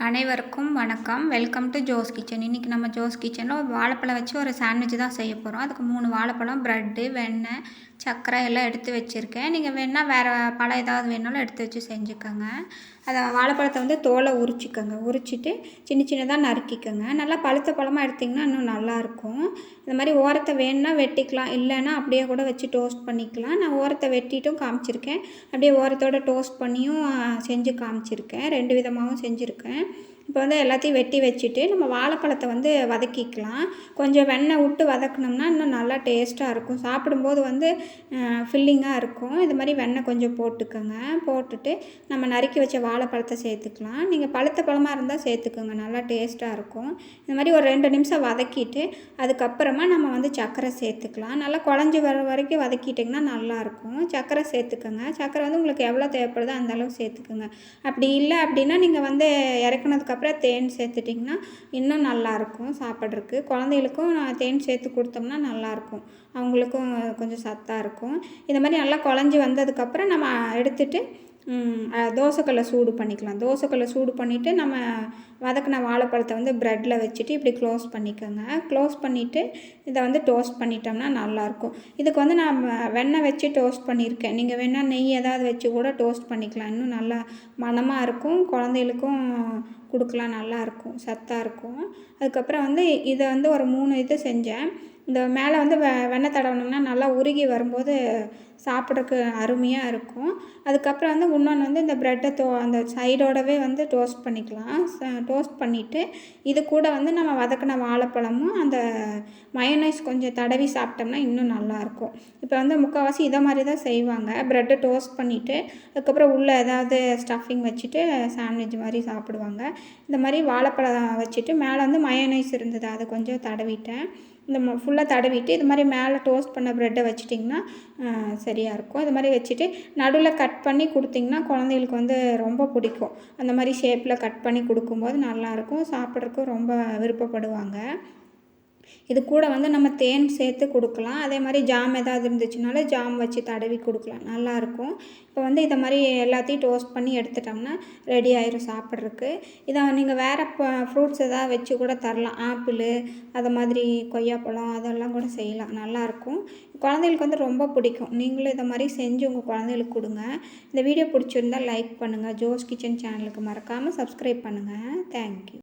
அனைவருக்கும் வணக்கம். Welcome to Jo's kitchen. இன்றைக்கி நம்ம ஜோஸ் கிச்சனில் வாழைப்பழம் வச்சு ஒரு சாண்ட்விச் தான் செய்ய போகிறோம். அதுக்கு 3 வாழைப்பழம், ப்ரெட்டு, வெண்ணெய், சர்க்கரை எல்லாம் எடுத்து வச்சுருக்கேன். நீங்கள் வேணால் வேறு பழம் ஏதாவது வேணாலும் எடுத்து வச்சு செஞ்சுக்கோங்க. அதை வாழைப்பழத்தை வந்து தோலை உரிச்சிக்கோங்க. உரிச்சிட்டு சின்ன சின்னதாக நறுக்கிக்கோங்க. நல்லா பழுத்த பழமாக எடுத்திங்கன்னா இன்னும் நல்லாயிருக்கும். இந்த மாதிரி ஓரத்தை வேணுன்னா வெட்டிக்கலாம், இல்லைன்னா அப்படியே கூட வச்சு டோஸ்ட் பண்ணிக்கலாம். நான் ஓரத்தை வெட்டிட்டும் காமிச்சிருக்கேன், அப்படியே ஓரத்தோடு டோஸ்ட் பண்ணியும் செஞ்சு காமிச்சிருக்கேன். 2 விதமாகவும் செஞ்சுருக்கேன். இப்போ வந்து எல்லாத்தையும் வெட்டி வச்சுட்டு நம்ம வாழைப்பழத்தை வந்து வதக்கிக்கலாம். கொஞ்சம் வெண்ணெய் விட்டு வதக்கினோம்னா இன்னும் நல்லா டேஸ்ட்டாக இருக்கும். சாப்பிடும்போது வந்து ஃபில்லிங்காக இருக்கும். இது மாதிரி வெண்ணெய் கொஞ்சம் போட்டுக்கோங்க. போட்டுட்டு நம்ம நறுக்கி வச்ச வாழைப்பழத்தை சேர்த்துக்கலாம். நீங்கள் பழுத்த பழமாக இருந்தால் சேர்த்துக்கோங்க, நல்லா டேஸ்ட்டாக இருக்கும். இந்த மாதிரி ஒரு 2 நிமிஷம் வதக்கிட்டு அதுக்கப்புறமா நம்ம வந்து சர்க்கரை சேர்த்துக்கலாம். நல்லா குழஞ்சி வர வரைக்கும் வதக்கிட்டிங்கன்னா நல்லாயிருக்கும். சர்க்கரை சேர்த்துக்கோங்க. சர்க்கரை வந்து உங்களுக்கு எவ்வளோ தேவைப்படுதோ அந்தளவு சேர்த்துக்கோங்க. அப்படி இல்லை அப்படின்னா நீங்கள் வந்து இறக்குனதுக்கப்புறம் தேன் சேர்த்துட்டிங்கன்னா இன்னும் நல்லாயிருக்கும் சாப்பிட்றதுக்கு. குழந்தைகளுக்கும் தேன் சேர்த்து கொடுத்தோம்னா நல்லாயிருக்கும், அவங்களுக்கும் கொஞ்சம் சத்தாக இருக்கும். இந்த மாதிரி நல்லா குழஞ்சி வந்ததுக்கப்புறம் நம்ம எடுத்துகிட்டு தோசைக்கல்லை சூடு பண்ணிக்கலாம். தோசைக்கல்லை சூடு பண்ணிவிட்டு நம்ம வதக்கின வாழைப்பழத்தை வந்து ப்ரெட்டில் வச்சுட்டு இப்படி க்ளோஸ் பண்ணிக்கோங்க. க்ளோஸ் பண்ணிவிட்டு இதை வந்து டோஸ்ட் பண்ணிட்டோம்னா நல்லாயிருக்கும். இதுக்கு வந்து நான் வெண்ணெய் வச்சு டோஸ்ட் பண்ணியிருக்கேன். நீங்கள் வேணால் நெய் ஏதாவது வச்சு கூட டோஸ்ட் பண்ணிக்கலாம். இன்னும் நல்லா மணமாக இருக்கும், குழந்தைகளுக்கும் கொடுக்கலாம், நல்லாயிருக்கும், சத்தாக இருக்கும். அதுக்கப்புறம் வந்து இதை வந்து ஒரு 3 இது செஞ்சேன். இந்த மேலே வந்து வெண்ணெய் தடவினோம்னா நல்லா உருகி வரும்போது சாப்பிட்றதுக்கு அருமையாக இருக்கும். அதுக்கப்புறம் வந்து இன்னொன்று வந்து இந்த ப்ரெட்டை அந்த சைடோடவே வந்து டோஸ்ட் பண்ணிக்கலாம். டோஸ்ட் பண்ணிவிட்டு இது கூட வந்து நம்ம வதக்கின வாழைப்பழமும் அந்த மயோனைஸ் கொஞ்சம் தடவி சாப்பிட்டோம்னா இன்னும் நல்லாயிருக்கும். இப்போ வந்து முக்கால்வாசி இதை மாதிரி தான் செய்வாங்க. ப்ரெட்டை டோஸ்ட் பண்ணிவிட்டு அதுக்கப்புறம் உள்ளே ஏதாவது ஸ்டஃபிங் வச்சுட்டு சாண்ட்விச் மாதிரி சாப்பிடுவாங்க. இந்த மாதிரி வாழைப்பழம் வச்சுட்டு மேலே வந்து மயோனைஸ் இருந்தது, அதை கொஞ்சம் தடவிட்டேன். இந்த ஃபுல்லாக தடவிட்டு இது மாதிரி மேலே டோஸ்ட் பண்ண ப்ரெட்டை வச்சிட்டிங்கன்னா சரியாக இருக்கும். இது மாதிரி வச்சுட்டு நடுவில் கட் பண்ணி கொடுத்திங்கன்னா குழந்தைகளுக்கு வந்து ரொம்ப பிடிக்கும். அந்த மாதிரி ஷேப்பில் கட் பண்ணி கொடுக்கும்போது நல்லாயிருக்கும், சாப்பிட்றதுக்கும் ரொம்ப விருப்பப்படுவாங்க. இது கூட வந்து நம்ம தேன் சேர்த்து கொடுக்கலாம். அதே மாதிரி ஜாம் ஏதாவது இருந்துச்சுனாலும் ஜாம் வச்சு தடவி கொடுக்கலாம், நல்லாயிருக்கும். இப்போ வந்து இதை மாதிரி எல்லாத்தையும் டோஸ்ட் பண்ணி எடுத்துட்டோம்னா ரெடி ஆயிரும் சாப்பிட்றதுக்கு. இதை நீங்கள் வேறு ஃப்ரூட்ஸ் எதாவது வச்சு கூட தரலாம். ஆப்பிள், அது மாதிரி கொய்யாப்பழம் அதெல்லாம் கூட செய்யலாம், நல்லாயிருக்கும். குழந்தைகளுக்கு வந்து ரொம்ப பிடிக்கும். நீங்களும் இதை மாதிரி செஞ்சு உங்கள் குழந்தைகளுக்கு கொடுங்க. இந்த வீடியோ பிடிச்சிருந்தால் லைக் பண்ணுங்கள். ஜோஸ் கிச்சன் சேனலுக்கு மறக்காமல் சப்ஸ்கிரைப் பண்ணுங்கள். தேங்க்யூ.